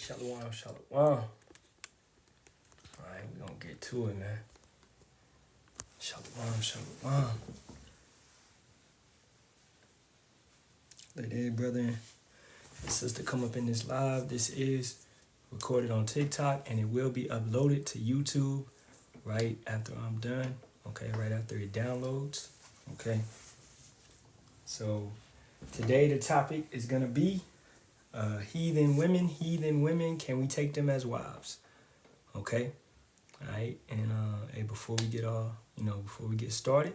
Shalawam, Shalawam. All right, we're going to get to it, man. Shalawam, Shalawam. Let every brother and sister come up in this live. This is recorded on TikTok, and it will be uploaded to YouTube right after I'm done. Okay, right after it downloads. Okay. So today the topic is going to be heathen women, can we take them as wives? Okay. All right. And hey, before we get started,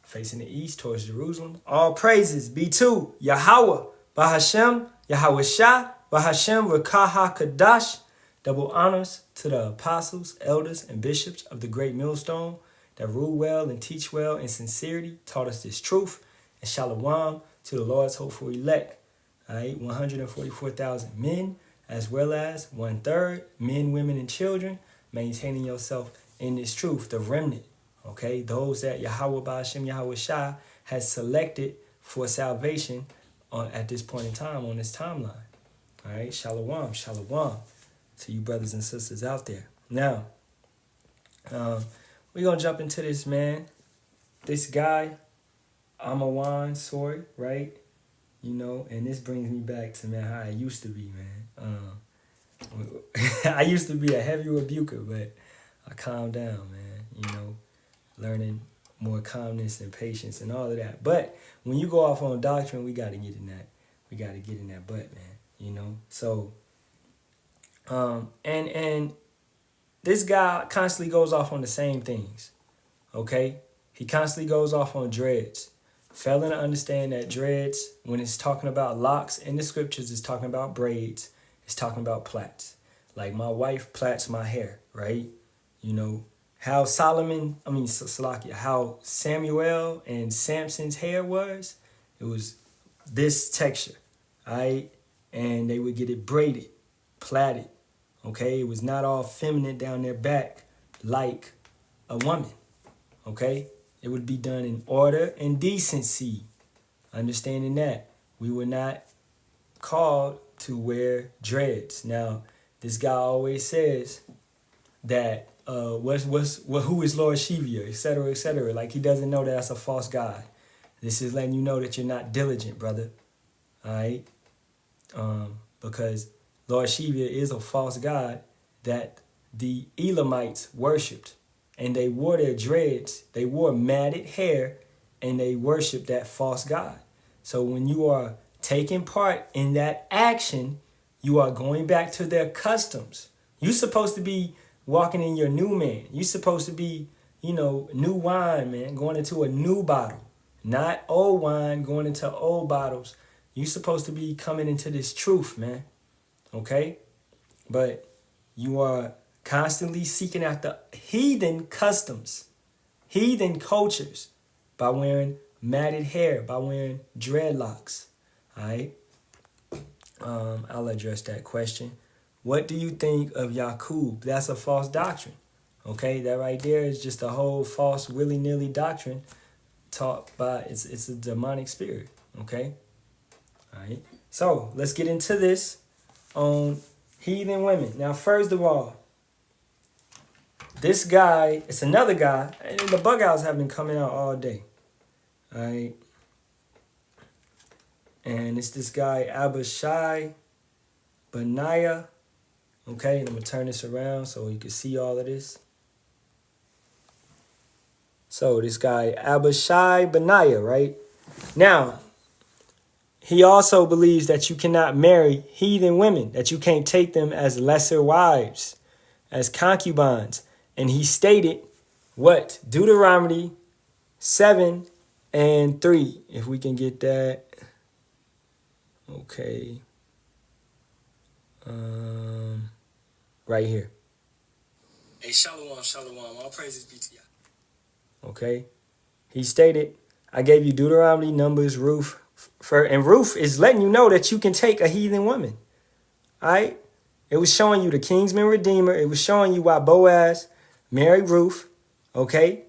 facing the east towards Jerusalem, all praises be to Yahawah, Bahashem, Yahawashi, Bahashem, Rakaha Kadash. Double honors to the apostles, elders, and bishops of the great millstone that rule well and teach well in sincerity, taught us this truth, and Shalawam to the Lord's hopeful elect. All right, 144,000 men, as well as 1/3 men, women, and children, maintaining yourself in this truth, the remnant. Okay, those that Yahawah Ba'ashem Yahawashi has selected for salvation at this point in time on this timeline. All right, Shalawam, Shalawam to you brothers and sisters out there. Now, we're going to jump into this, man. This guy, Amawan Soy, right? You know, and this brings me back to, man, how I used to be, man. I used to be a heavy rebuker, but I calmed down, man. You know, learning more calmness and patience and all of that. But when you go off on doctrine, we got to get in that. We got to get in that butt, man. You know, so, and this guy constantly goes off on the same things, okay? He constantly goes off on dreads. Failing to understand that dreads, when it's talking about locks in the scriptures, it's talking about braids. It's talking about plaits. Like my wife plaits my hair, right? You know, how Samuel and Samson's hair was, it was this texture, all right? And they would get it braided, plaited, okay? It was not all feminine down their back like a woman, okay? It would be done in order and decency. Understanding that we were not called to wear dreads. Now, this guy always says that who is Lord Shiva, etc., etc. Like he doesn't know that that's a false god. This is letting you know that you're not diligent, brother. All right, because Lord Shiva is a false god that the Elamites worshipped. And they wore their dreads, they wore matted hair, and they worshiped that false god. So when you are taking part in that action, you are going back to their customs. You're supposed to be walking in your new man. You're supposed to be, you know, new wine, man, going into a new bottle. Not old wine going into old bottles. You're supposed to be coming into this truth, man. Okay? But you are constantly seeking after heathen customs, heathen cultures, by wearing matted hair, by wearing dreadlocks. All right. I'll address that question. What do you think of Yaqub? That's a false doctrine. Okay, that right there is just a whole false willy-nilly doctrine taught by it's a demonic spirit. Okay. All right. So let's get into this on heathen women. Now, first of all, this guy, it's another guy, and the bug outs have been coming out all day. All right. And it's this guy, Abishai Benaiah. Okay, and I'm going to turn this around so you can see all of this. So this guy, Abishai Benaiah, right? Now, he also believes that you cannot marry heathen women, that you can't take them as lesser wives, as concubines. And he stated what? Deuteronomy 7:3. If we can get that. Okay. Right here. Hey, Shalawam, Shalawam. All praises be to Yah. Okay. He stated, I gave you Deuteronomy, Numbers, Ruth. And Ruth is letting you know that you can take a heathen woman. All right. It was showing you the kinsman redeemer. It was showing you why Boaz married Ruth. Okay.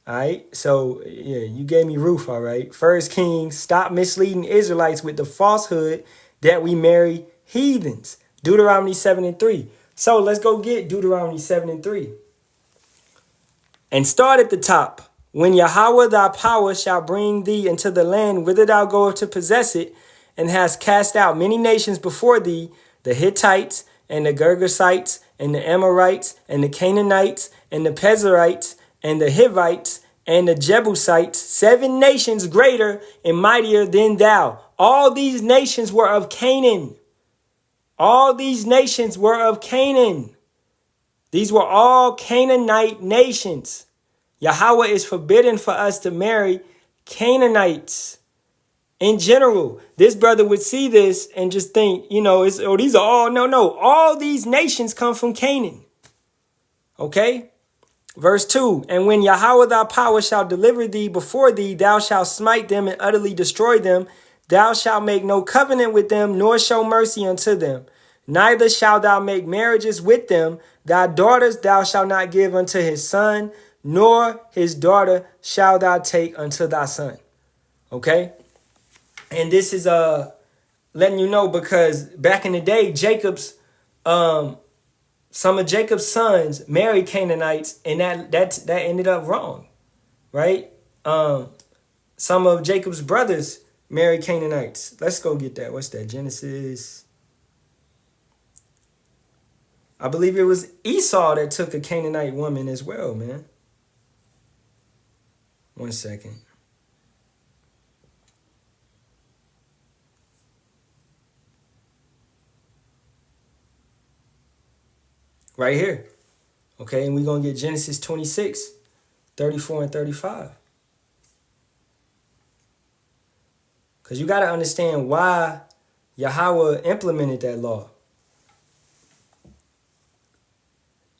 All right. So, yeah, you gave me Ruth. All right. First Kings, stop misleading Israelites with the falsehood that we marry heathens. Deuteronomy 7 and 3. So let's go get Deuteronomy 7 and 3. And start at the top. When Yahawah thy power shall bring thee into the land whither thou goest to possess it, and hast cast out many nations before thee, the Hittites, and the Girgasites, and the Amorites, and the Canaanites, and the Pezerites, and the Hivites, and the Jebusites, 7 nations greater and mightier than thou. All these nations were of Canaan. All these nations were of Canaan. These were all Canaanite nations. Yahawah is forbidden for us to marry Canaanites. In general, this brother would see this and just think, these are all, no. All these nations come from Canaan. Okay? Verse 2, and when Yahawah thy power shall deliver thee before thee, thou shalt smite them and utterly destroy them. Thou shalt make no covenant with them, nor show mercy unto them. Neither shalt thou make marriages with them. Thy daughters thou shalt not give unto his son, nor his daughter shalt thou take unto thy son. Okay? And this is letting you know, because back in the day, some of Jacob's sons married Canaanites, and that ended up wrong, right? Some of Jacob's brothers married Canaanites. Let's go get that. What's that? Genesis. I believe it was Esau that took a Canaanite woman as well, man. 1 second. Right here. Okay, and we're going to get Genesis 26, 34 and 35. Because you got to understand why Yahawah implemented that law.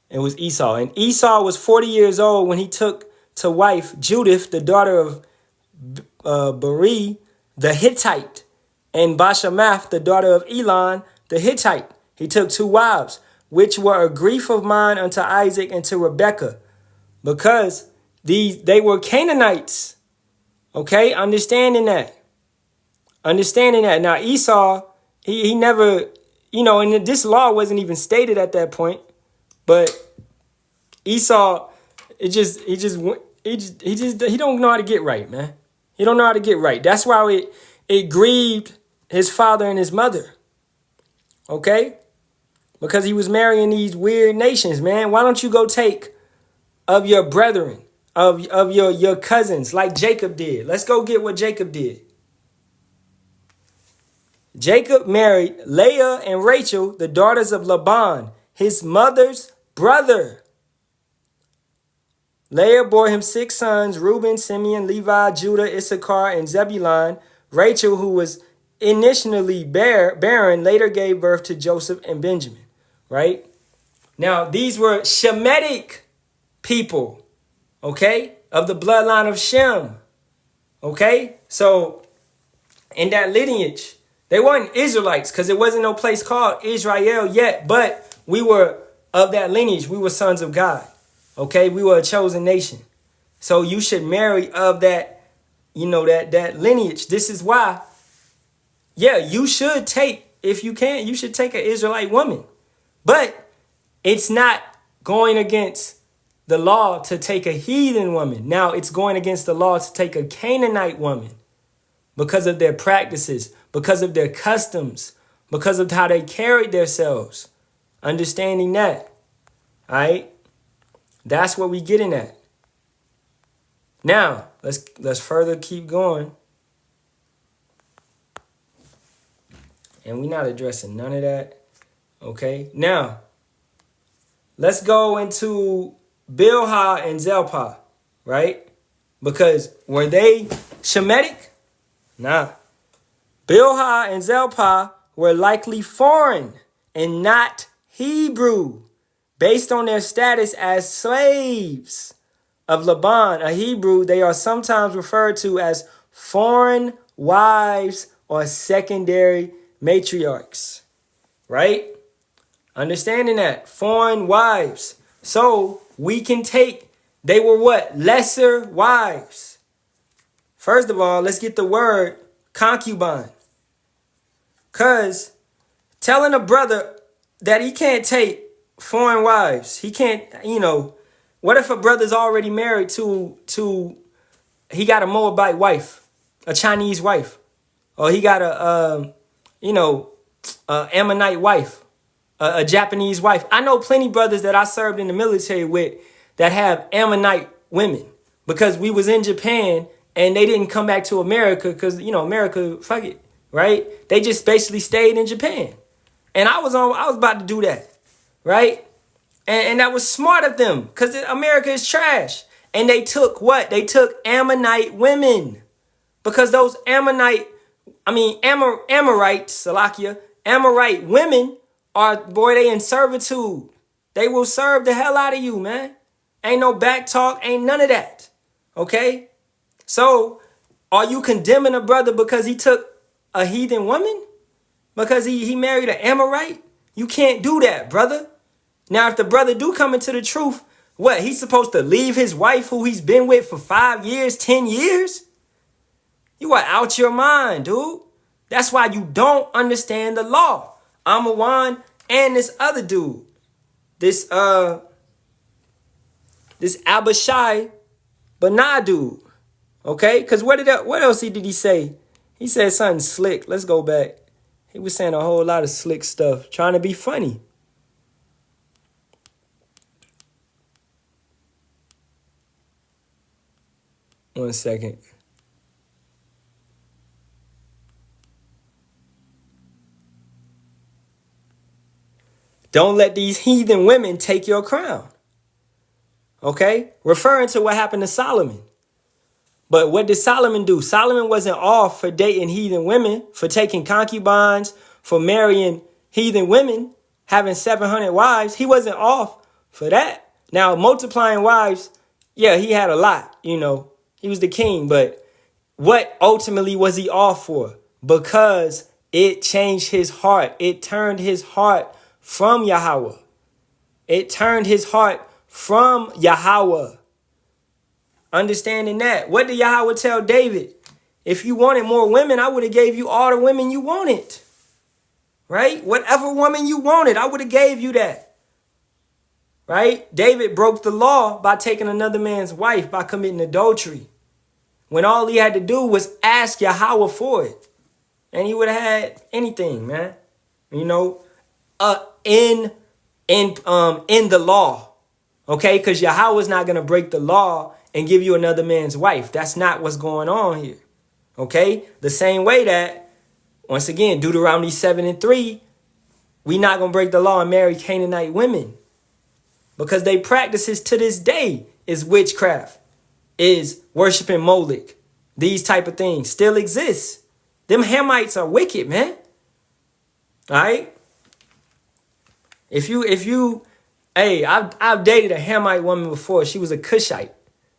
It was Esau. And Esau was 40 years old when he took to wife Judith, the daughter of Beri, the Hittite, and Bashemath, the daughter of Elon, the Hittite. He took 2 wives, which were a grief of mine unto Isaac and to Rebekah, because they were Canaanites. Okay, understanding that. Now Esau, he never, and this law wasn't even stated at that point, but Esau, he don't know how to get right, man. He don't know how to get right. That's why it grieved his father and his mother. Okay? Because he was marrying these weird nations, man. Why don't you go take of your brethren, of your cousins, like Jacob did? Let's go get what Jacob did. Jacob married Leah and Rachel, the daughters of Laban, his mother's brother. Leah bore him 6 sons, Reuben, Simeon, Levi, Judah, Issachar, and Zebulun. Rachel, who was initially barren, later gave birth to Joseph and Benjamin. Right? Now, these were Shemitic people, okay, of the bloodline of Shem. Okay? So, in that lineage, they weren't Israelites, because there wasn't no place called Israel yet, but we were of that lineage. We were sons of God. Okay? We were a chosen nation. So you should marry of that, that lineage. This is why, you should take, if you can, you should take an Israelite woman. But it's not going against the law to take a heathen woman. Now it's going against the law to take a Canaanite woman because of their practices, because of their customs, because of how they carried themselves. Understanding that. All right? That's what we getting at. Now, let's further keep going. And we're not addressing none of that. Okay, now, let's go into Bilhah and Zelpah, right? Because were they Shemitic? Nah. Bilhah and Zelpah were likely foreign and not Hebrew, based on their status as slaves of Laban, a Hebrew. They are sometimes referred to as foreign wives or secondary matriarchs, right? Understanding that, foreign wives. So we can take, they were what? Lesser wives. First of all, let's get the word concubine. Because telling a brother that he can't take foreign wives. He can't, what if a brother's already married he got a Moabite wife, a Chinese wife, or he got a Ammonite wife, a Japanese wife. I know plenty brothers that I served in the military with that have Ammonite women because we was in Japan and they didn't come back to America because, America, fuck it, right? They just basically stayed in Japan. And I was about to do that, right? And that was smart of them because America is trash. And they took what? They took Ammonite women because those Amorite, Salakia, Amorite women they in servitude. They will serve the hell out of you, man. Ain't no back talk, ain't none of that. Okay? So, are you condemning a brother because he took a heathen woman? Because he married an Amorite? You can't do that, brother. Now, if the brother do come into the truth, what? He's supposed to leave his wife who he's been with for 5 years, 10 years? You are out your mind, dude. That's why you don't understand the law. Amawan and this other dude. This Abishai Banah dude. Okay? Because what else did he say? He said something slick. Let's go back. He was saying a whole lot of slick stuff, trying to be funny. One second. Don't let these heathen women take your crown. Okay? Referring to what happened to Solomon. But what did Solomon do? Solomon wasn't off for dating heathen women, for taking concubines, for marrying heathen women, having 700 wives. He wasn't off for that. Now, multiplying wives, yeah, he had a lot, He was the king, but what ultimately was he off for? Because it changed his heart. It turned his heart from Yahawah. It turned his heart from Yahawah. Understanding that. What did Yahawah tell David? If you wanted more women, I would have gave you all the women you wanted. Right? Whatever woman you wanted, I would have gave you that. Right? David broke the law by taking another man's wife, by committing adultery. When all he had to do was ask Yahawah for it. And he would have had anything, man. In the law. Okay? Because Yahawah's not going to break the law and give you another man's wife. That's not what's going on here. Okay? The same way that, once again, Deuteronomy 7:3, we not going to break the law and marry Canaanite women. Because they practices to this day is witchcraft, is worshiping Molech. These type of things still exist. Them Hamites are wicked, man. All right? If you, I've dated a Hamite woman before. She was a Cushite,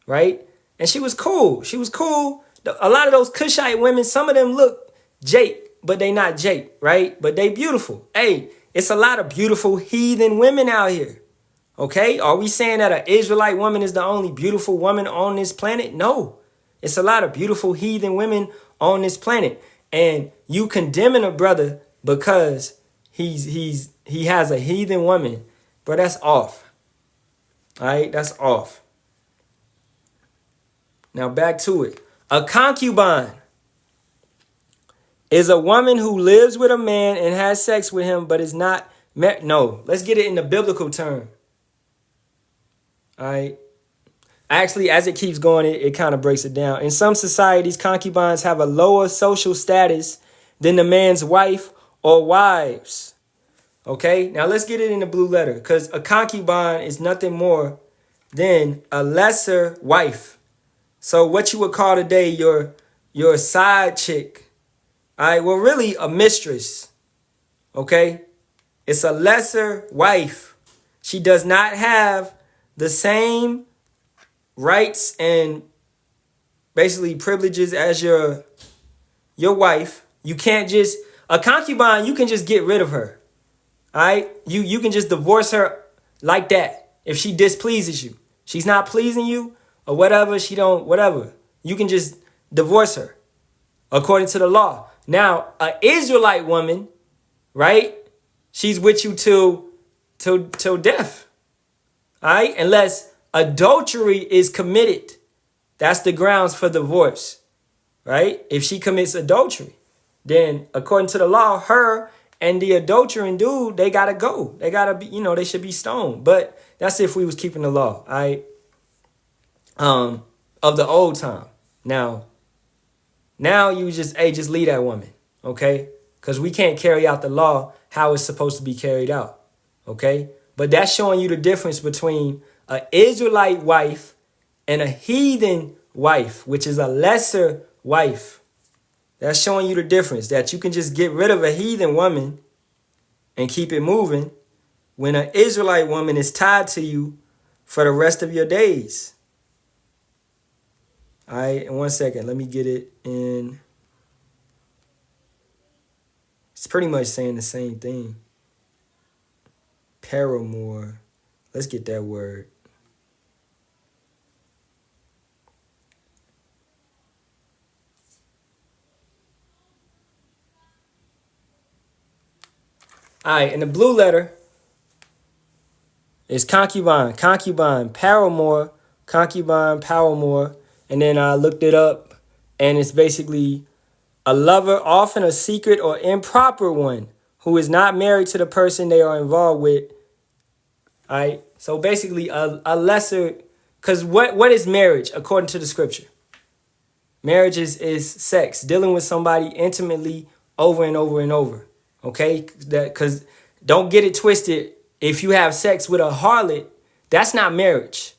right? And she was cool. She was cool. A lot of those Cushite women, some of them look Jake, but they not Jake, right? But they beautiful. It's a lot of beautiful heathen women out here. Okay? Are we saying that an Israelite woman is the only beautiful woman on this planet? No. It's a lot of beautiful heathen women on this planet. And you condemning a brother because he has a heathen woman, bro, that's off. All right? That's off. Now back to it. A concubine is a woman who lives with a man and has sex with him but is not married. No, let's get it in the biblical term. All right. Actually, as it keeps going, it kind of breaks it down. In some societies, concubines have a lower social status than the man's wife or wives. Okay, now let's get it in the blue letter, because a concubine is nothing more than a lesser wife. So what you would call today your side chick. All right, well, really a mistress. Okay, it's a lesser wife. She does not have the same rights and basically privileges as your wife. You can't just, a concubine, you can just get rid of her. All right, you can just divorce her like that if she displeases you. She's not pleasing you or whatever, whatever. You can just divorce her according to the law. Now, an Israelite woman, right? she's with you till death. All right? Unless adultery is committed. That's the grounds for divorce. Right? If she commits adultery, then according to the law, her and the adultering dude, they gotta go. They gotta be, they should be stoned. But that's if we was keeping the law, all right? Of the old time. Now you just leave that woman, okay? Because we can't carry out the law how it's supposed to be carried out, okay? But that's showing you the difference between an Israelite wife and a heathen wife, which is a lesser wife. That's showing you the difference, that you can just get rid of a heathen woman and keep it moving when an Israelite woman is tied to you for the rest of your days. All right, in 1 second, let me get it in. It's pretty much saying the same thing. Paramour. Let's get that word. All right, in the blue letter is concubine, paramour, concubine, paramour. And then I looked it up, and it's basically a lover, often a secret or improper one, who is not married to the person they are involved with. All right, so basically a lesser, because what is marriage according to the scripture? Marriage is sex, dealing with somebody intimately over and over and over. Okay, because don't get it twisted. If you have sex with a harlot, that's not marriage.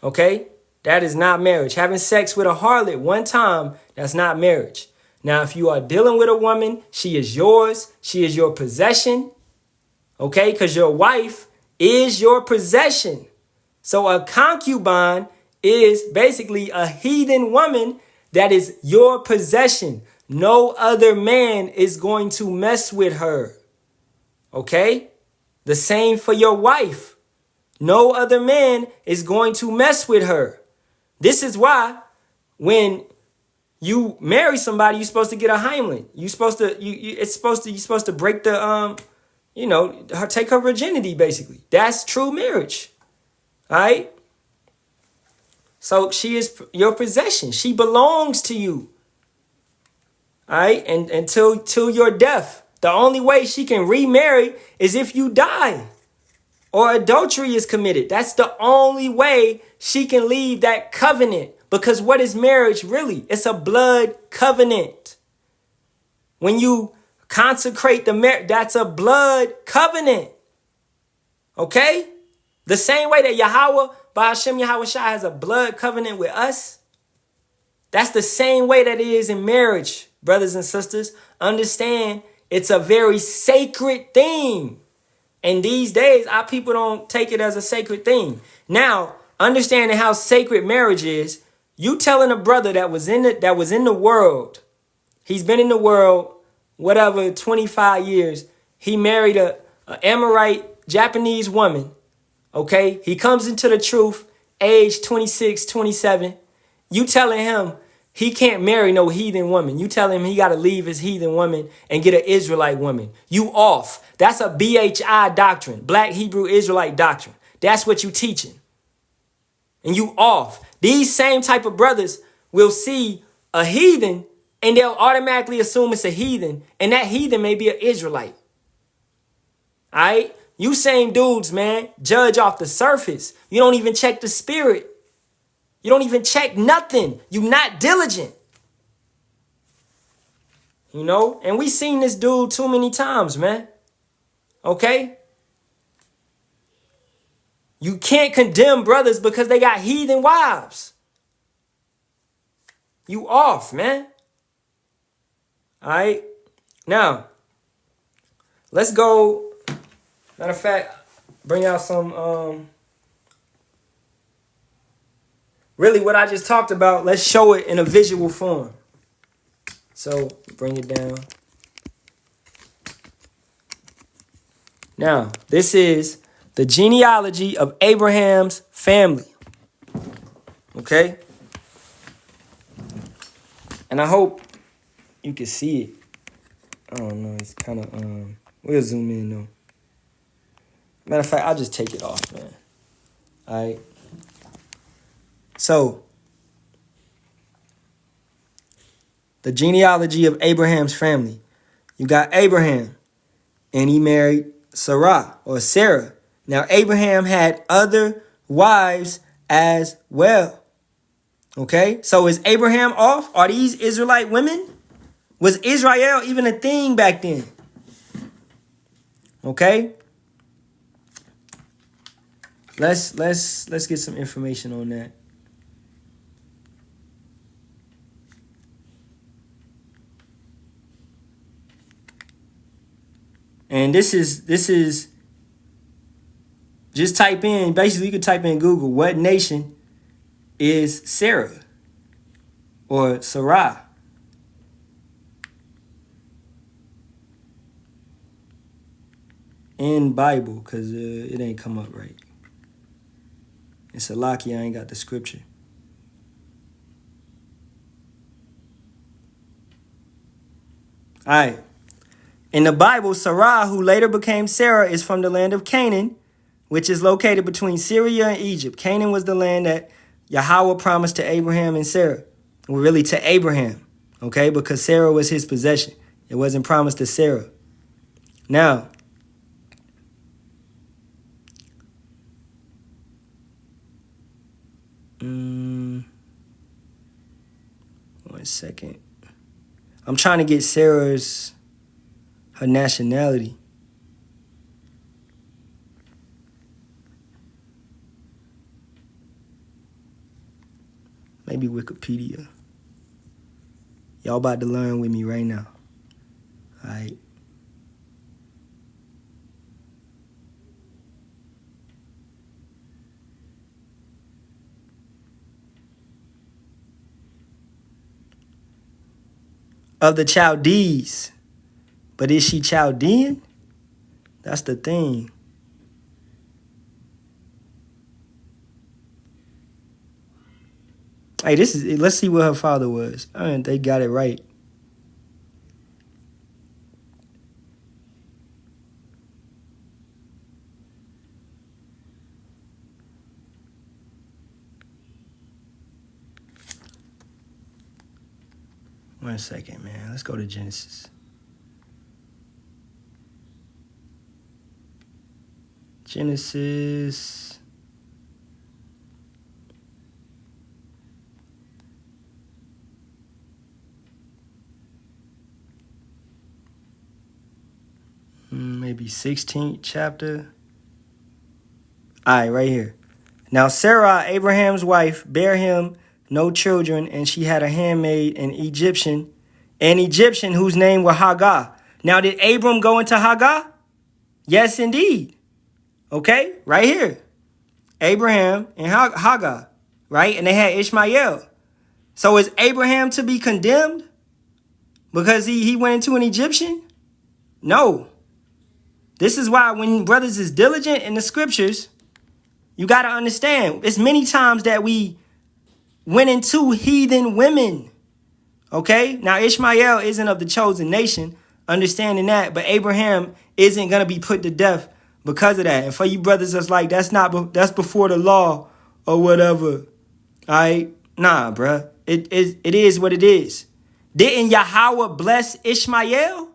Okay, that is not marriage. Having sex with a harlot one time, that's not marriage. Now, if you are dealing with a woman, she is yours. She is your possession. Okay, because your wife is your possession. So a concubine is basically a heathen woman that is your possession. No other man is going to mess with her. Okay? The same for your wife. No other man is going to mess with her. This is why when you marry somebody, you're supposed to get a Heimlich. You're supposed to break the take her virginity, basically. That's true marriage. All right? So she is your possession. She belongs to you. All right? And until your death. The only way she can remarry is if you die or adultery is committed. That's the only way she can leave that covenant. Because what is marriage really? It's a blood covenant. When you consecrate the marriage, that's a blood covenant. Okay? The same way that Yahawah, by Hashem Yahawashi, has a blood covenant with us. That's the same way that it is in marriage, brothers and sisters. Understand, it's a very sacred thing. And these days, our people don't take it as a sacred thing. Now, understanding how sacred marriage is, you telling a brother that was in the world, he's been in the world, 25 years. He married a Amorite Japanese woman. Okay, he comes into the truth, age 26, 27. You telling him he can't marry no heathen woman. You telling him he got to leave his heathen woman and get an Israelite woman. You off. That's a BHI doctrine, Black Hebrew Israelite doctrine. That's what you teaching. And you off. These same type of brothers will see a heathen and they'll automatically assume it's a heathen, and that heathen may be an Israelite. All right? You same dudes, man, judge off the surface. You don't even check the spirit. You don't even check nothing. You not diligent. And we seen this dude too many times, man. Okay? You can't condemn brothers because they got heathen wives. You off, man. All right? Now, let's go. Matter of fact, bring out some, really what I just talked about, let's show it in a visual form. So, bring it down. Now, this is the genealogy of Abraham's family. Okay? And I hope you can see it. I don't know, it's kind of, we'll zoom in though. Matter of fact, I'll just take it off, man. All right. So, the genealogy of Abraham's family. You got Abraham, and he married Sarah or Sarah. Now, Abraham had other wives as well. Okay, so is Abraham off? Are these Israelite women? Was Israel even a thing back then? Okay. Let's get some information on that. And this is just type in, basically you could type in Google, what nation is Sarah or Sarah? In Bible, because it ain't come up right. In Salaki, I ain't got the scripture. All right. In the Bible, Sarah, who later became Sarah, is from the land of Canaan, which is located between Syria and Egypt. Canaan was the land that Yahawah promised to Abraham and Sarah. Well, really to Abraham, okay? Because Sarah was his possession. It wasn't promised to Sarah. Now, one second. I'm trying to get her nationality. Maybe Wikipedia. Y'all about to learn with me right now. All right. Of the Chaldees. But is she Chaldean? That's the thing. Hey, let's see what her father was. I mean, they got it right. One second, man. Let's go to Genesis. Genesis. Maybe 16th chapter. All right, right here. Now Sarah, Abraham's wife, bare him no children, and she had a handmaid, an Egyptian whose name was Hagar. Now, did Abram go into Hagar? Yes, indeed. Okay, right here. Abraham and Hagar, right? And they had Ishmael. So is Abraham to be condemned because he went into an Egyptian? No. This is why when brothers is diligent in the scriptures, you got to understand, it's many times that we went into heathen women. Okay? Now, Ishmael isn't of the chosen nation, understanding that, but Abraham isn't going to be put to death because of that. And for you brothers that's like, that's before the law or whatever. All right? Nah, bruh. It is what it is. Didn't Yahawah bless Ishmael?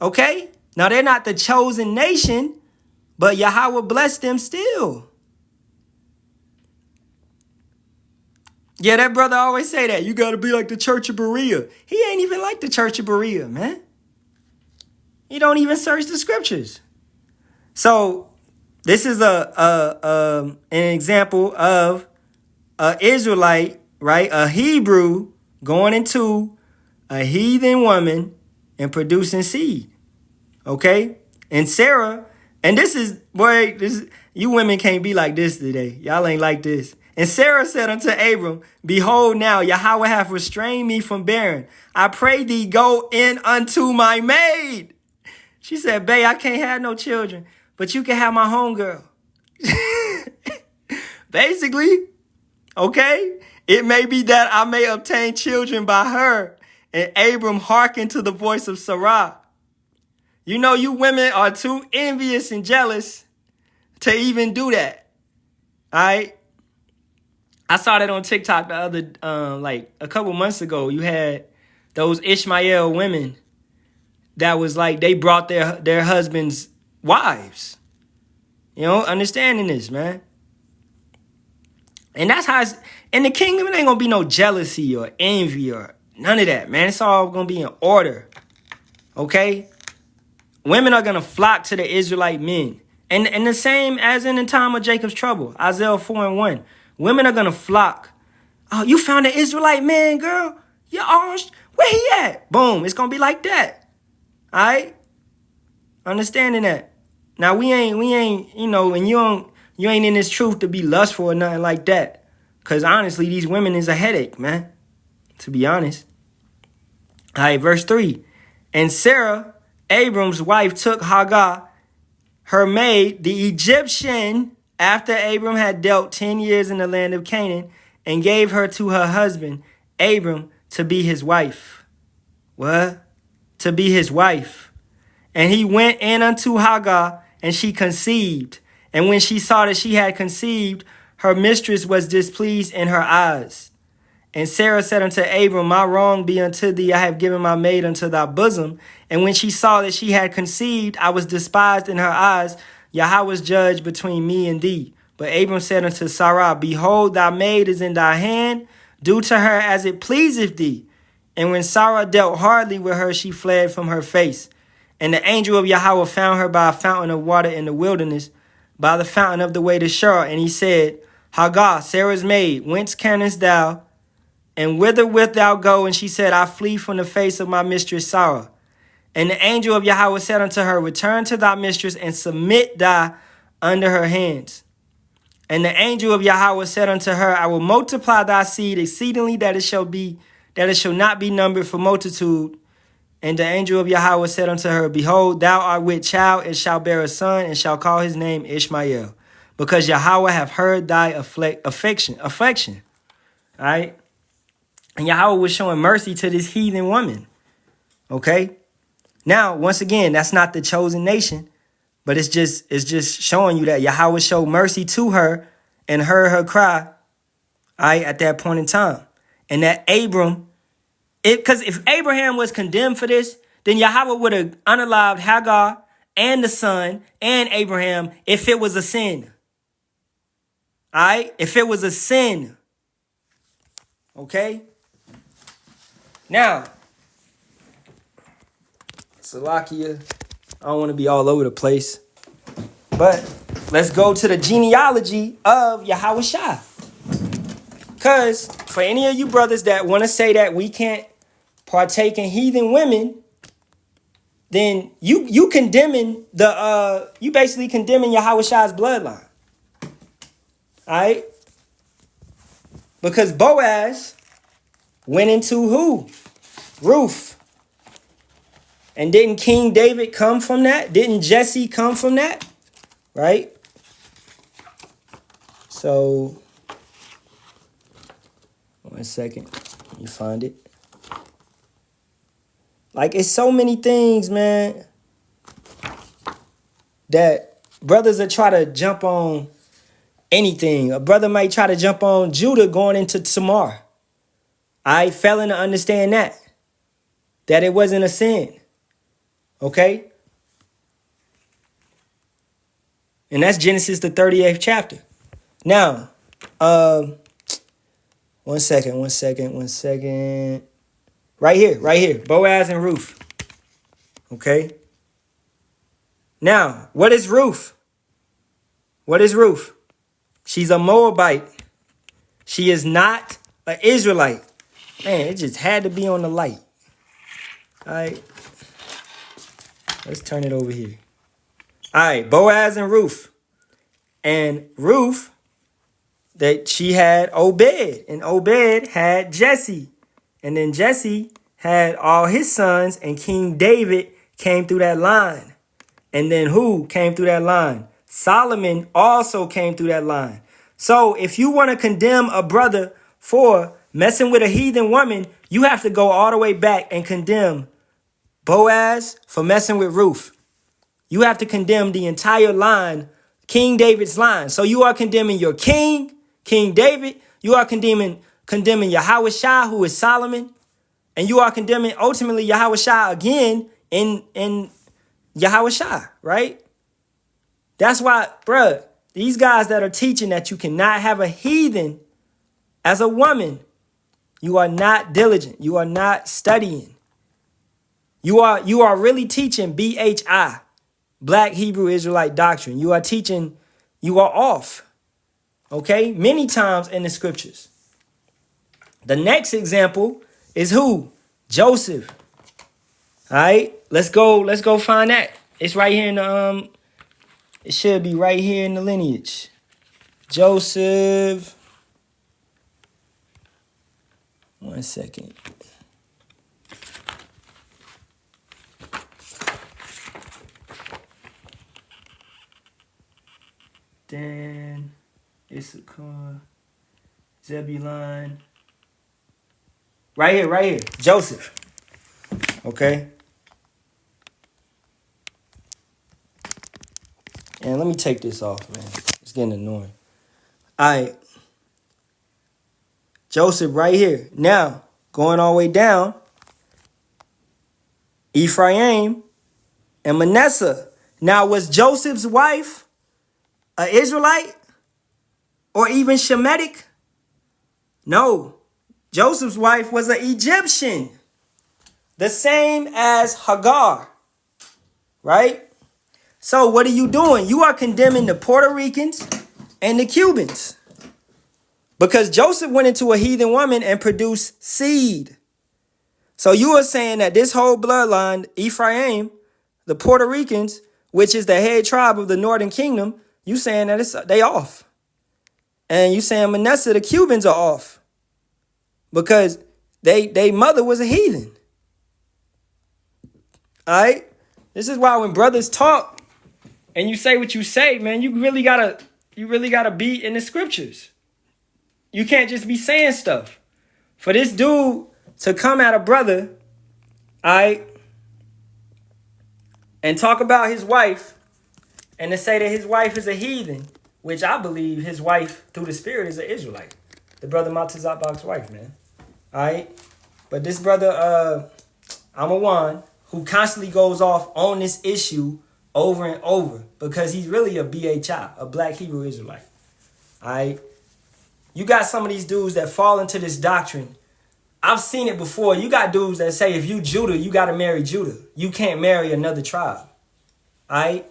Okay? Now, they're not the chosen nation, but Yahawah blessed them still. Yeah, that brother always say that. You got to be like the Church of Berea. He ain't even like the Church of Berea, man. He don't even search the scriptures. So this is an example of an Israelite, right? A Hebrew going into a heathen woman and producing seed. Okay? And Sarah, and you women can't be like this today. Y'all ain't like this. And Sarah said unto Abram, behold, now Yahawah hath restrained me from bearing. I pray thee, go in unto my maid. She said, babe, I can't have no children, but you can have my homegirl. Basically, okay, it may be that I may obtain children by her. And Abram hearkened to the voice of Sarah. You know you women are too envious and jealous to even do that. All right? I saw that on TikTok the other, like a couple months ago. You had those Ishmael women that was like they brought their husbands' wives. You know, understanding this, man. And that's how it's in the kingdom. It ain't gonna be no jealousy or envy or none of that, man. It's all gonna be in order. Okay? Women are gonna flock to the Israelite men. And the same as in the time of Jacob's trouble, Isaiah 4:1. Women are gonna flock. Oh, you found an Israelite man, girl? Yeah, oh, where he at? Boom. It's gonna be like that. All right? Understanding that. Now we ain't, you know, and you ain't in this truth to be lustful or nothing like that. Cause honestly, these women is a headache, man. To be honest. All right, verse 3. And Sarah, Abram's wife, took Hagar, her maid, the Egyptian, after Abram had dealt 10 years in the land of Canaan, and gave her to her husband, Abram, to be his wife. What? To be his wife. And he went in unto Hagar, and she conceived. And when she saw that she had conceived, her mistress was displeased in her eyes. And Sarah said unto Abram, my wrong be unto thee, I have given my maid unto thy bosom. And when she saw that she had conceived, I was despised in her eyes. Yahawah was judged between me and thee. But Abram said unto Sarah, behold, thy maid is in thy hand. Do to her as it pleaseth thee. And when Sarah dealt hardly with her, she fled from her face. And the angel of Yahawah found her by a fountain of water in the wilderness, by the fountain of the way to Shur. And he said, Hagar, Sarah's maid, whence canst thou? And whither wilt thou go? And she said, I flee from the face of my mistress Sarah. And the angel of Yahawah said unto her, return to thy mistress and submit thy under her hands. And the angel of Yahawah said unto her, I will multiply thy seed exceedingly, that it shall not be numbered for multitude. And the angel of Yahawah said unto her, behold, thou art with child, and shalt bear a son, and shall call his name Ishmael, because Yahawah hath heard thy affliction. All right? And Yahawah was showing mercy to this heathen woman. Okay? Now, once again, that's not the chosen nation, but it's just showing you that Yahawah showed mercy to her and heard her cry, all right, at that point in time. And that Abram, because if Abraham was condemned for this, then Yahawah would have unalived Hagar and the son and Abraham if it was a sin. All right? If it was a sin. Okay? Now, Salakia, I don't want to be all over the place, but let's go to the genealogy of Yahawashi. Because for any of you brothers that want to say that we can't partake in heathen women, then you condemning you basically condemning Yahawashi's bloodline. All right? Because Boaz went into who? Ruth. And didn't King David come from that? Didn't Jesse come from that? Right? So, one second. Let me find it. Like, it's so many things, man, that brothers are try to jump on anything. A brother might try to jump on Judah going into Tamar. I failing to understand that it wasn't a sin. Okay? And that's Genesis, the 38th chapter. Now, one second. Right here. Boaz and Ruth. Okay? Now, what is Ruth? She's a Moabite. She is not an Israelite. Man, it just had to be on the light. All right. Let's turn it over here. All right, Boaz and Ruth. And Ruth, that she had Obed. And Obed had Jesse. And then Jesse had all his sons. And King David came through that line. And then who came through that line? Solomon also came through that line. So if you want to condemn a brother for messing with a heathen woman, you have to go all the way back and condemn Boaz for messing with Ruth. You have to condemn the entire line, King David's line. So you are condemning your king, King David. You are condemning Yahawashi, who is Solomon. And you are condemning ultimately Yahawashi again in Yahawashi, right? That's why, bruh, these guys that are teaching that you cannot have a heathen as a woman, you are not diligent. You are not studying. You are really teaching BHI, Black Hebrew Israelite doctrine. You are teaching, you are off. Okay? Many times in the scriptures. The next example is who? Joseph. All right? Let's go find that. It's right here in the it should be right here in the lineage. Joseph. One second. Dan, Issachar, Zebulun. Right here. Joseph. Okay. And let me take this off, man. It's getting annoying. All right. Joseph right here. Now, going all the way down, Ephraim and Manasseh. Now, was Joseph's wife an Israelite or even Shemitic? No. Joseph's wife was an Egyptian. The same as Hagar. Right? So what are you doing? You are condemning the Puerto Ricans and the Cubans. Because Joseph went into a heathen woman and produced seed. So you are saying that this whole bloodline, Ephraim, the Puerto Ricans, which is the head tribe of the Northern Kingdom, you saying that they off. And you saying Manasseh, the Cubans are off. Because they mother was a heathen. All right? This is why when brothers talk and you say what you say, man, you really gotta be in the scriptures. You can't just be saying stuff. For this dude to come at a brother, all right, and talk about his wife, and to say that his wife is a heathen, which I believe his wife, through the Spirit, is an Israelite. The brother Matazabak's wife, man. All right? But this brother, Amawan, who constantly goes off on this issue over and over, because he's really a BHI, a Black Hebrew Israelite. All right? You got some of these dudes that fall into this doctrine. I've seen it before. You got dudes that say if you Judah, you got to marry Judah. You can't marry another tribe. All right?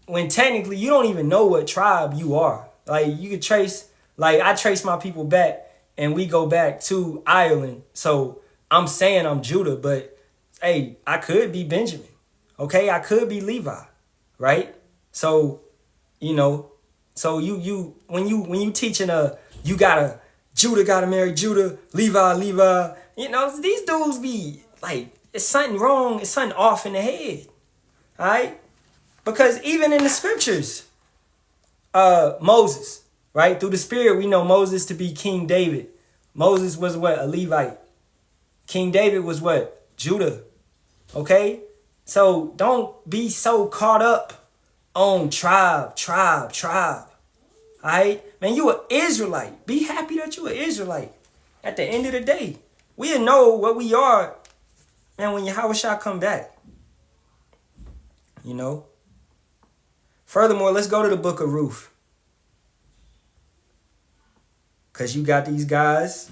When technically you don't even know what tribe you are. Like you could trace, like I trace my people back and we go back to Ireland. So I'm saying I'm Judah, but hey, I could be Benjamin. Okay? I could be Levi. Right? So, you know, so when you teaching Judah gotta marry Judah, Levi, you know, these dudes be like, it's something wrong, it's something off in the head. All right? Because even in the scriptures, Moses, right? Through the Spirit, we know Moses to be King David. Moses was what? A Levite. King David was what? Judah. Okay? So don't be so caught up on tribe. All right? Man, you an Israelite. Be happy that you an Israelite. At the end of the day, we'll know what we are, man, when Yahawashi come back. You know? Furthermore, let's go to the book of Ruth. Because you got these guys.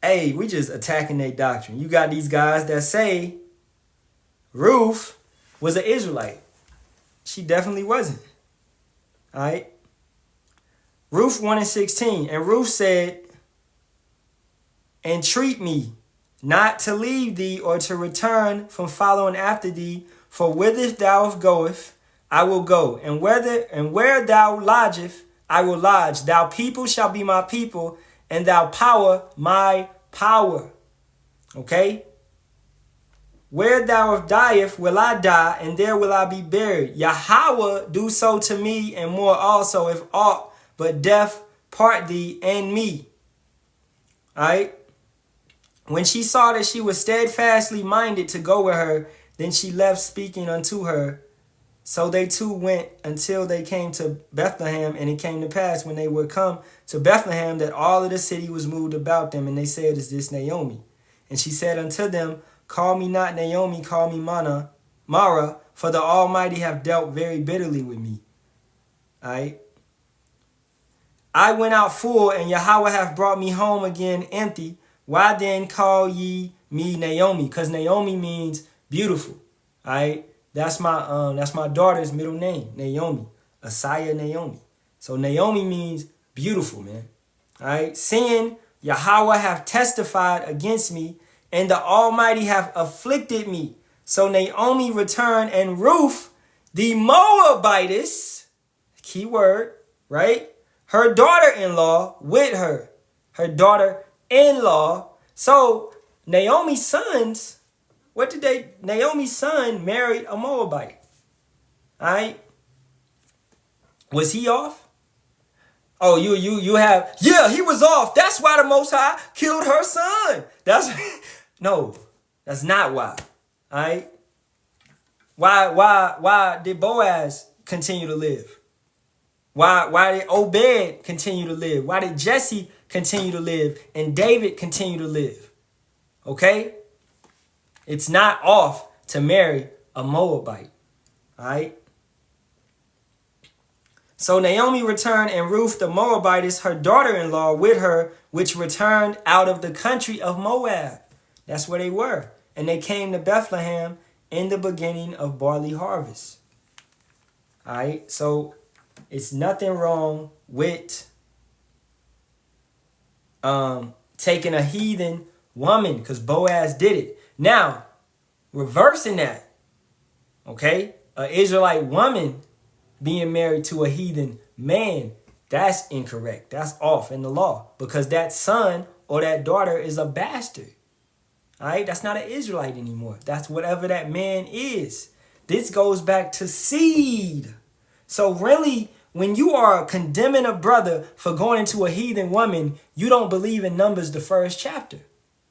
Hey, we just attacking their doctrine. You got these guys that say Ruth was an Israelite. She definitely wasn't. All right? Ruth 1:16. And Ruth said, entreat me not to leave thee or to return from following after thee, for whither thou goest, I will go, and where thou lodgest, I will lodge. Thou people shall be my people, and thou power my power. Okay? Where thou diest will I die, and there will I be buried. Yahawah do so to me, and more also, if aught but death part thee and me. All right? When she saw that she was steadfastly minded to go with her, then she left speaking unto her, So they too went until they came to Bethlehem, and it came to pass when they were come to Bethlehem that all of the city was moved about them, and they said, Is this Naomi? And she said unto them, Call me not Naomi, call me Mara, for the Almighty have dealt very bitterly with me. All right. I went out full, and Yahawah hath brought me home again empty. Why then call ye me Naomi? Because Naomi means beautiful. All right. That's my daughter's middle name, Naomi. Asaya Naomi. So Naomi means beautiful, man. All right. Seeing Yahawah have testified against me, and the Almighty have afflicted me. So Naomi returned, and Ruth, the Moabitess, key word, right? Her daughter-in-law with her. Her daughter-in-law. So Naomi's sons, Naomi's son married a Moabite. All right. Was he off? Oh, you have, yeah, he was off. That's why the Most High killed her son. No, that's not why. All right. Why did Boaz continue to live? Why did Obed continue to live? Why did Jesse continue to live and David continue to live? Okay? It's not off to marry a Moabite. All right? So Naomi returned, and Ruth the Moabitess, her daughter-in-law, with her, which returned out of the country of Moab. That's where they were. And they came to Bethlehem in the beginning of barley harvest. All right? So it's nothing wrong with taking a heathen woman, because Boaz did it. Now, reversing that, okay, an Israelite woman being married to a heathen man, that's incorrect. That's off in the law, because that son or that daughter is a bastard. All right, that's not an Israelite anymore. That's whatever that man is. This goes back to seed. So really, when you are condemning a brother for going into a heathen woman, you don't believe in Numbers, the first chapter.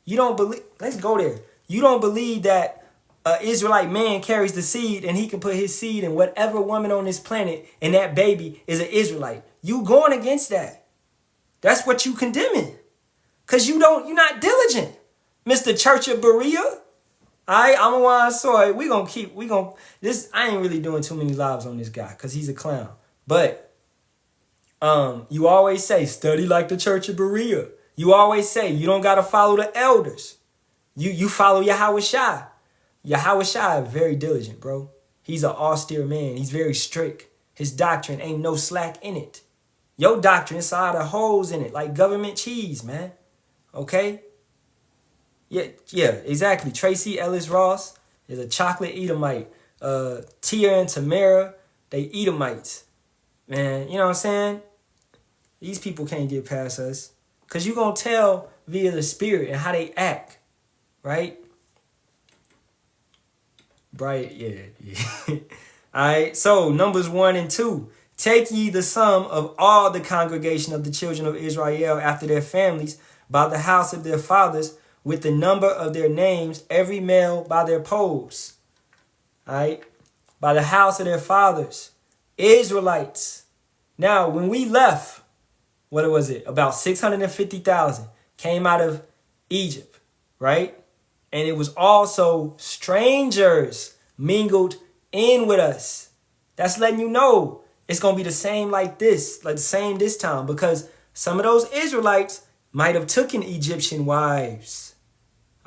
You don't believe, let's go there. You don't believe that an Israelite man carries the seed and he can put his seed in whatever woman on this planet, and that baby is an Israelite. You going against that. That's what you condemning. Because you're not diligent. Mr. Church of Berea. All right, I'm a wine soy. I ain't really doing too many lives on this guy because he's a clown. But you always say, study like the Church of Berea. You always say, you don't got to follow the elders. You follow Yahawashi. Yahawashi is very diligent, bro. He's an austere man. He's very strict. His doctrine ain't no slack in it. Your doctrine is a lot of holes in it, like government cheese, man. Okay? Yeah, exactly. Tracy Ellis Ross is a chocolate Edomite. Tia and Tamara, they Edomites. Man, you know what I'm saying? These people can't get past us. Because you're going to tell via the spirit and how they act. Right? Bright, yeah. All right, so Numbers 1 and 2. Take ye the sum of all the congregation of the children of Israel after their families, by the house of their fathers, with the number of their names, every male by their poles. All right, by the house of their fathers, Israelites. Now, when we left, what was it? About 650,000 came out of Egypt, right? And it was also strangers mingled in with us. That's letting you know it's going to be the same like the same this time, because some of those Israelites might have taken Egyptian wives.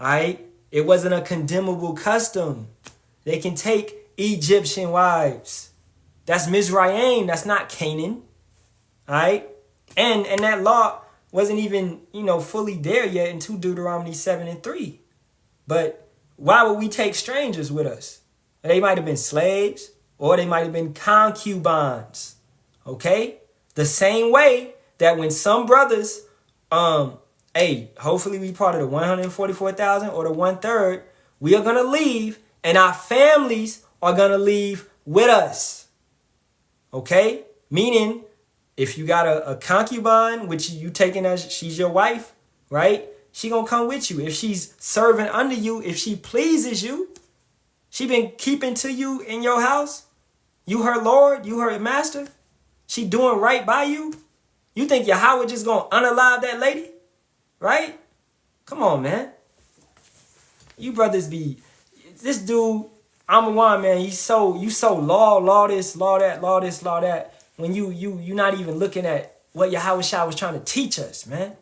All right? It wasn't a condemnable custom. They can take Egyptian wives. That's Mizraim. That's not Canaan. All right? And that law wasn't even, fully there yet in 2 Deuteronomy 7 and 3. But why would we take strangers with us? They might have been slaves, or they might have been concubines. Okay? The same way that when some brothers, hopefully we part of the 144,000 or the 1/3, we are going to leave, and our families are going to leave with us. Okay? Meaning, if you got a concubine, which you taking as she's your wife, right? She gonna come with you. If she's serving under you, if she pleases you, she been keeping to you in your house, You her Lord? You her master? She doing right by you? You think Yahawah just gonna unalive that lady? Right? Come on, man. You brothers be... This dude, I'm a one, man. You so law this, law that, law this, law that. When you not even looking at what Yahawashi was trying to teach us, man.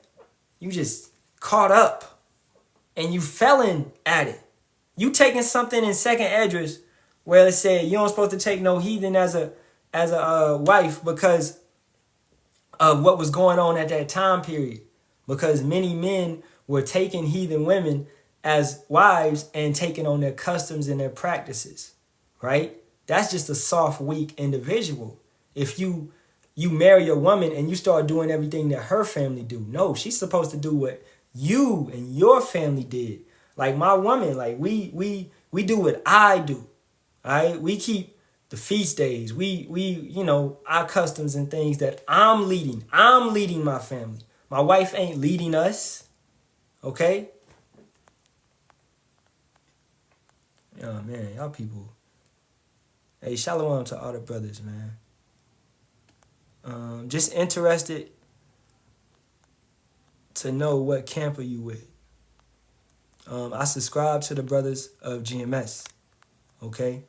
You just caught up. And you failing at it. You taking something in second Esdras where it said you don't supposed to take no heathen as a wife because of what was going on at that time period. Because many men were taking heathen women as wives and taking on their customs and their practices, right? That's just a soft, weak individual. If you marry a woman and you start doing everything that her family do, no, she's supposed to do what you and your family did. Like my woman, like we do what I do, all right? We keep the feast days. We our customs and things that I'm leading. I'm leading my family. My wife ain't leading us, okay? Oh, man, y'all people. Hey, Shalawam to all the brothers, man. Just interested to know what camp are you with. I subscribe to the brothers of GMS, okay?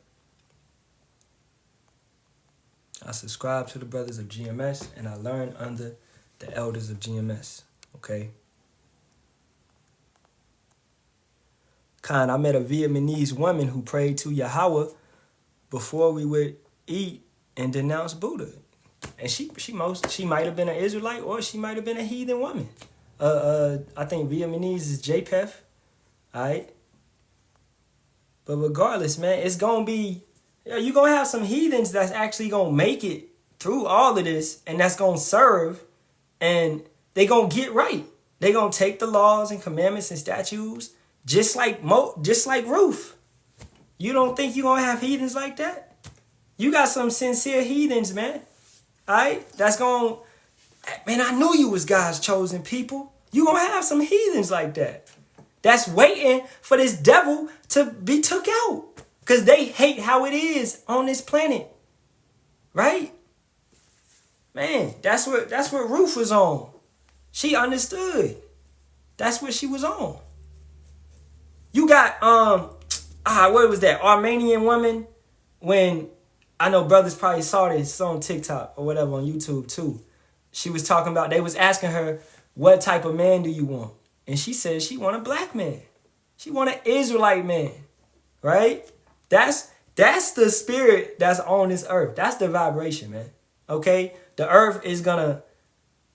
I subscribe to the brothers of GMS, and I learn under the elders of GMS, okay? I met a Vietnamese woman who prayed to Yahawah before we would eat and denounce Buddha. And she might have been an Israelite or she might have been a heathen woman. I think Vietnamese is JPEF, all right? But regardless, man, it's going to be, you're going to have some heathens that's actually going to make it through all of this and that's going to serve and they going to get right. They going to take the laws and commandments and statutes just like Ruth. You don't think you're going to have heathens like that? You got some sincere heathens, man. All right? That's going to... Man, I knew you was God's chosen people. You going to have some heathens like that. That's waiting for this devil to be took out. Because they hate how it is on this planet. Right? Man, that's what Ruth was on. She understood. That's what she was on. You got, what was that? Armenian woman. When, I know brothers probably saw this on TikTok or whatever on YouTube too. She was talking about, they was asking her, what type of man do you want? And she said she want a black man. She want an Israelite man, right? That's the spirit that's on this earth. That's the vibration, man, okay? The earth is gonna,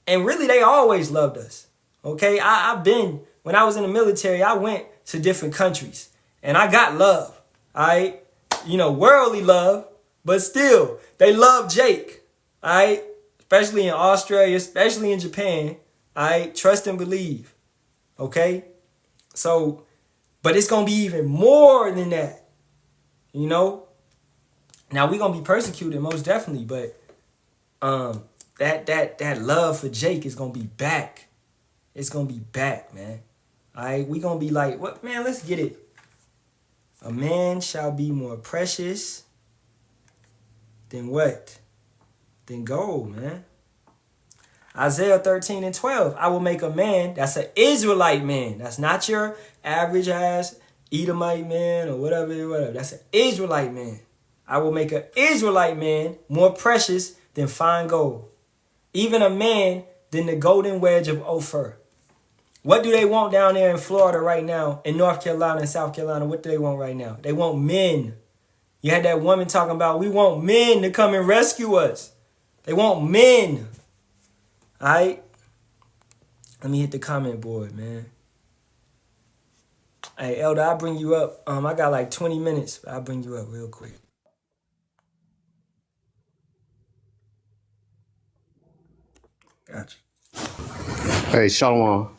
and really they always loved us, okay? I've been, when I was in the military, I went to different countries and I got love, all right? Worldly love, but still, they love Jake, all right? Especially in Australia, especially in Japan, all right? Trust and believe, okay? So, but it's going to be even more than that, Now, we're going to be persecuted, most definitely, but that love for Jake is going to be back. It's going to be back, man. All right? We're going to be like, what, man, let's get it. A man shall be more precious than what? Than gold, man. Isaiah 13:12. I will make a man that's an Israelite man. That's not your average ass Edomite man or whatever. That's an Israelite man. I will make an Israelite man more precious than fine gold. Even a man than the golden wedge of Ophir. What do they want down there in Florida right now, in North Carolina and South Carolina? What do they want right now? They want men. You had that woman talking about, we want men to come and rescue us. They want men. All right? Let me hit the comment board, man. Hey, Elder, I'll bring you up. I got like 20 minutes. I'll bring you up real quick. Gotcha. Hey, Shalawam.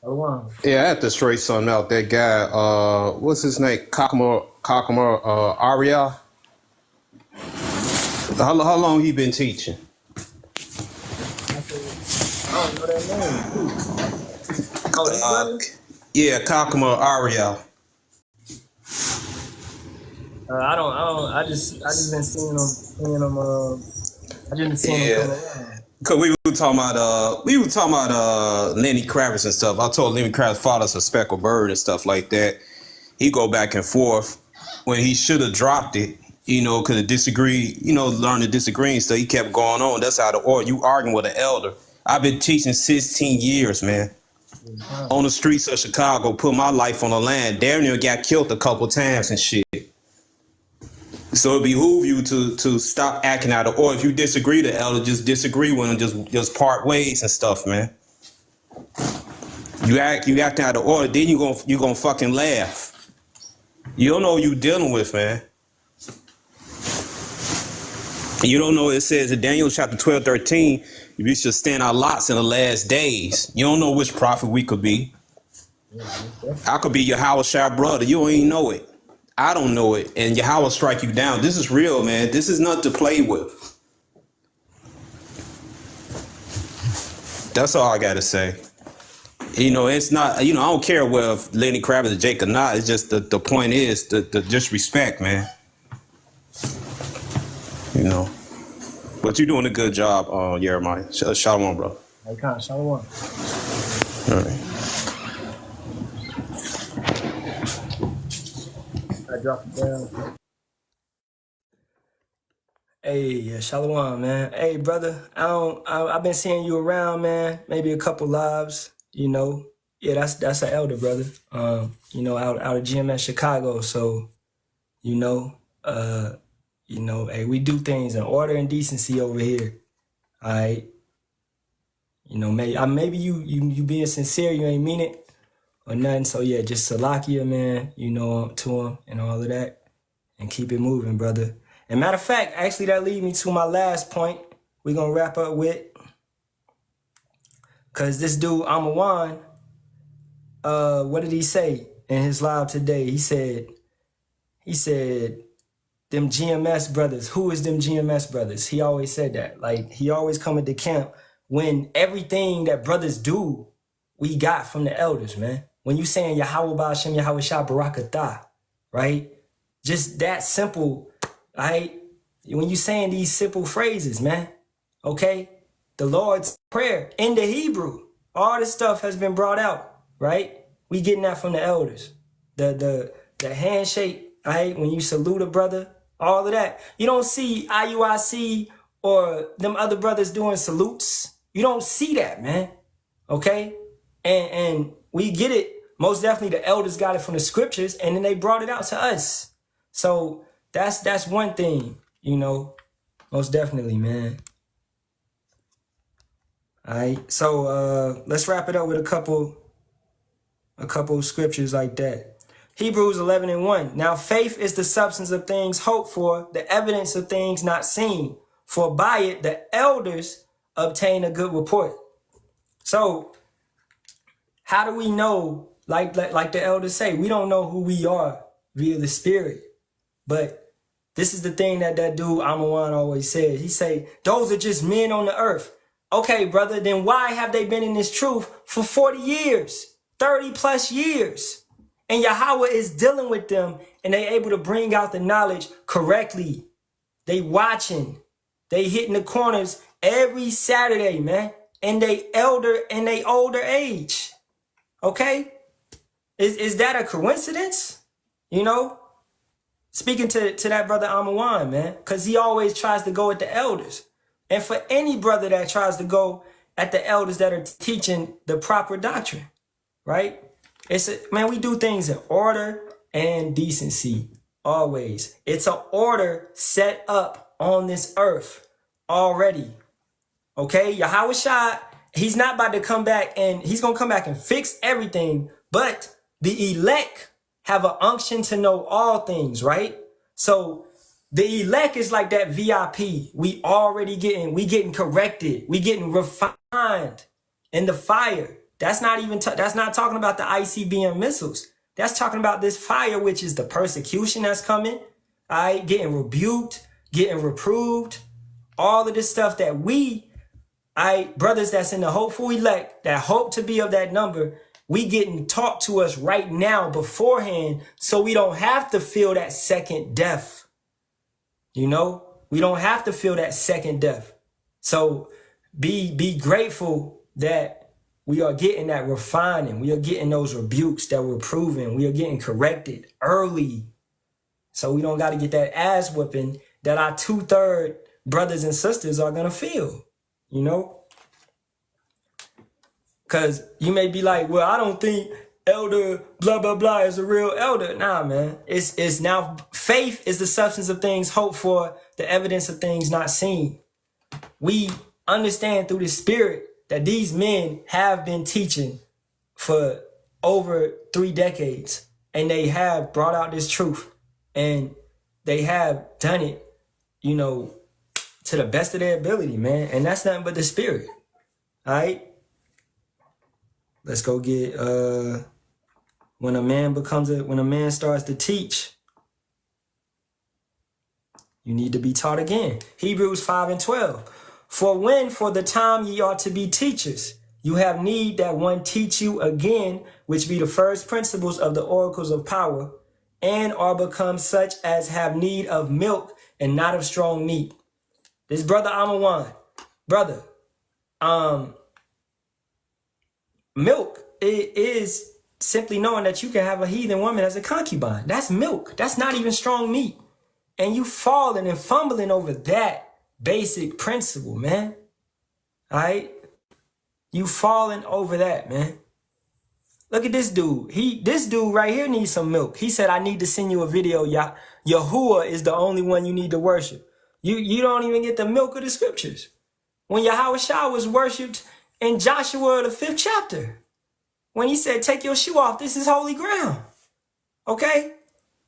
Shalawam. Yeah, I had to straight something out. That guy, what's his name? Kakama Arya. How long he been teaching? I don't know that name. Oh, this brother? Yeah, Kakama Arya. I just been seeing them. I just been seeing them come Yeah. around. Cause we were talking about Lenny Kravitz and stuff. I told Lenny Kravitz's father's a speckled bird and stuff like that. He go back and forth when he should have dropped it, because it disagree, learn to disagree and stuff. He kept going on. That's how you arguing with an elder. I've been teaching 16 years, man. On the streets of Chicago, put my life on the line. Damn near got killed a couple times and shit. So it behoove you to stop acting out of order. If you disagree the elder, just disagree with him, just part ways and stuff, man. You acting out of order, then you gonna fucking laugh. You don't know what you dealing with, man. You don't know what it says in Daniel chapter 12:13. We should stand our lots in the last days. You don't know which prophet we could be. I could be Yahawashi brother. You don't even know it. I don't know it. And Yahawah strike you down. This is real, man. This is nothing to play with. That's all I got to say. It's not, I don't care whether Lenny Kravitz is Jake or not. It's just the point is the disrespect, man. But you're doing a good job, Jeremiah. Shalawam, bro. Okay, Shalawam. All right. I dropped it down. Hey, yeah, Shalawam, man. Hey, brother, I've been seeing you around, man. Maybe a couple lives, Yeah, that's an elder, brother. Out of GMS Chicago. So, hey, we do things in order and decency over here. All right. Maybe you being sincere, you ain't mean it or nothing. So yeah, just Salakia, man, to him and all of that, and keep it moving, brother. And matter of fact, actually, that leads me to my last point. We're gonna wrap up with, cause this dude Amawan, what did he say in his live today? He said, them GMS brothers. Who is them GMS brothers? He always said that. Like, he always come into camp when everything that brothers do, we got from the elders, man. When you saying Yahawah Ba'ashem Yahawashi Barak Ahtha, right? Just that simple, right? When you saying these simple phrases, man, okay? The Lord's Prayer in the Hebrew, all this stuff has been brought out, right? We getting that from the elders. The handshake, right? When you salute a brother, all of that. You don't see IUIC or them other brothers doing salutes. You don't see that, man. Okay? And we get it. Most definitely the elders got it from the scriptures, and then they brought it out to us. So that's one thing, most definitely, man. All right. So let's wrap it up with a couple scriptures like that. Hebrews 11:1. Now faith is the substance of things hoped for, the evidence of things not seen. For by it the elders obtain a good report. So how do we know, like the elders say, we don't know who we are via the Spirit. But this is the thing that dude Amawan always says. He say, those are just men on the earth. Okay, brother, then why have they been in this truth for 40 years, 30 plus years? And Yahawah is dealing with them, and they able to bring out the knowledge correctly. They watching. They hitting the corners every Saturday, man. And they older age. Okay? Is that a coincidence? Speaking to that brother Amawan, man, because he always tries to go at the elders. And for any brother that tries to go at the elders that are teaching the proper doctrine, right? Man, we do things in order and decency, always. It's an order set up on this earth already, okay? Yahawashi, he's not about to come back, and he's going to come back and fix everything, but the elect have an unction to know all things, right? So the elect is like that VIP. We getting corrected. We getting refined in the fire. That's not talking about the ICBM missiles. That's talking about this fire, which is the persecution that's coming. All right, getting rebuked, getting reproved, all of this stuff that brothers that's in the hopeful elect, that hope to be of that number, We getting taught to us right now beforehand, so we don't have to feel that second death. You know, we don't have to feel that second death. So be grateful that we are getting that refining. We are getting those rebukes that we're proving. We are getting corrected early. So we don't got to get that ass whipping that our 2/3 brothers and sisters are going to feel, you know? Because you may be like, well, I don't think elder blah, blah, blah is a real elder. Nah, man. It's now faith is the substance of things hoped for, the evidence of things not seen. We understand through the Spirit that these men have been teaching for over 3 decades, and they have brought out this truth, and they have done it, you know, to the best of their ability, man. And that's nothing but the Spirit. All right. Let's go get when a man starts to teach, you need to be taught again. Hebrews 5:12. For the time ye ought to be teachers, you have need that one teach you again, which be the first principles of the oracles of power, and are become such as have need of milk and not of strong meat. This brother Amawan, brother, milk is simply knowing that you can have a heathen woman as a concubine. That's milk. That's not even strong meat. And you falling and fumbling over that basic principle, man. All right? You falling over that, man. Look at this dude. This dude right here needs some milk. He said, I need to send you a video. Yahuwah is the only one you need to worship. You don't even get the milk of the scriptures. When Yahawashi was worshipped in Joshua, the 5th chapter, when he said, take your shoe off, this is holy ground. Okay?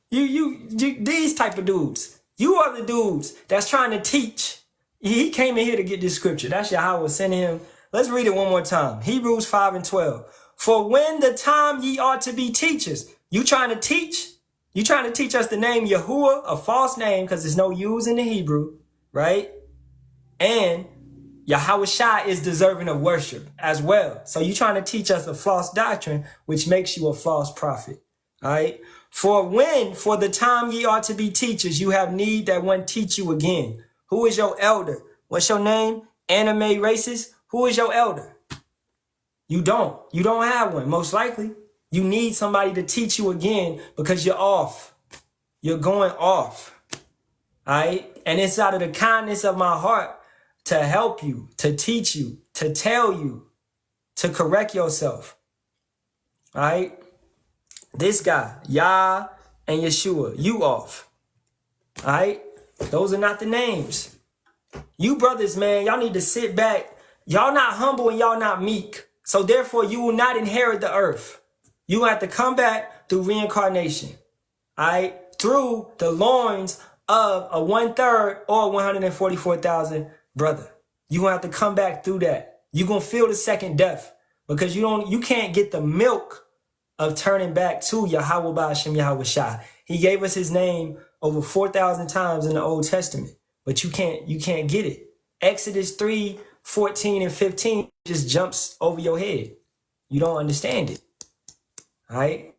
You these type of dudes. You are the dudes that's trying to teach. He came in here to get this scripture. That's Yahawah sending him. Let's read it one more time. Hebrews 5:12. For when the time ye ought to be teachers. You trying to teach? You trying to teach us the name Yahuwah, a false name, because there's no use in the Hebrew, right? And Yahawashi is deserving of worship as well. So you trying to teach us a false doctrine, which makes you a false prophet. All right. For the time ye ought to be teachers, you have need that one teach you again. Who is your elder? What's your name? Anime racist? Who is your elder? You don't have one, most likely. You need somebody to teach you again because you're off. You're going off. All right. And it's out of the kindness of my heart to help you, to teach you, to tell you, to correct yourself. All right? This guy, Yah and Yeshua, you off. All right? Those are not the names. You brothers, man, y'all need to sit back. Y'all not humble and y'all not meek. So therefore, you will not inherit the earth. You have to come back through reincarnation. All right? Through the loins of a 1/3 or 144,000 brother. You gonna have to come back through that. You gonna feel the second death because you can't get the milk of turning back to Yahawah Ba'ashem Yahawashi. He gave us his name over 4,000 times in the Old Testament, but you can't get it. Exodus 3:14 and 15 just jumps over your head. You don't understand it. All right.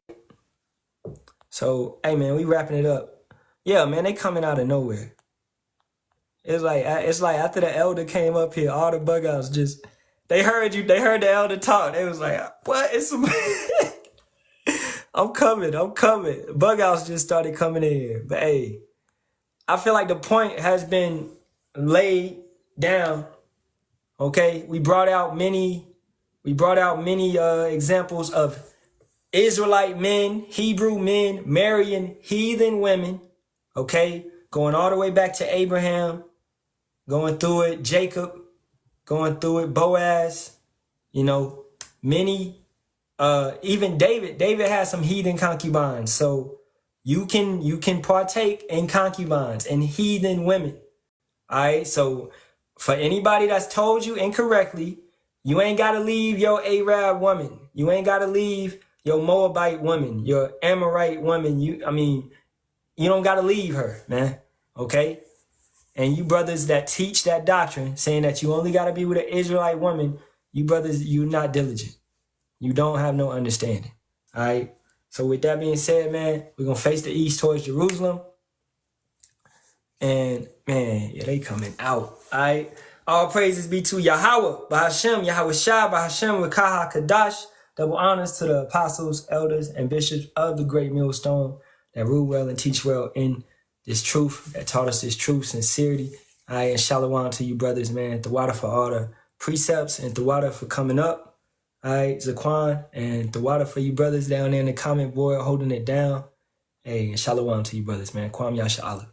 So, hey man, we wrapping it up. Yeah, man, they coming out of nowhere. It's like after the elder came up here, all the bug outs just, they heard the elder talk. They was like, what? It's some I'm coming. Bug outs just started coming in here. But hey, I feel like the point has been laid down. Okay, we brought out many examples of Israelite men, Hebrew men marrying heathen women. Okay, going all the way back to Abraham, going through it, Jacob, going through it, Boaz, you know, many, even David had some heathen concubines. So you can partake in concubines and heathen women. All right. So for anybody that's told you incorrectly, you ain't got to leave your Arab woman. You ain't got to leave your Moabite woman, your Amorite woman. You don't got to leave her, man. Okay. And you brothers that teach that doctrine saying that you only got to be with an Israelite woman, you brothers, you're not diligent. You don't have no understanding. All right. So with that being said, man, we're going to face the east towards Jerusalem. And, man, yeah, they coming out. All right. All praises be to Yahawah, Bahashem, Yahawashi, Bahashem, Rakaha, Kadash. Double honors to the apostles, elders, and bishops of the great millstone that rule well and teach well in this truth, that taught us this truth, sincerity. All right. And Shalawam to you brothers, man. Thawada for all the precepts and Thawada for coming up. All right. Zaquan and Thawada for you brothers down there in the comment board holding it down. Hey, and Shalawam to you brothers, man. Kwam Yasharahla.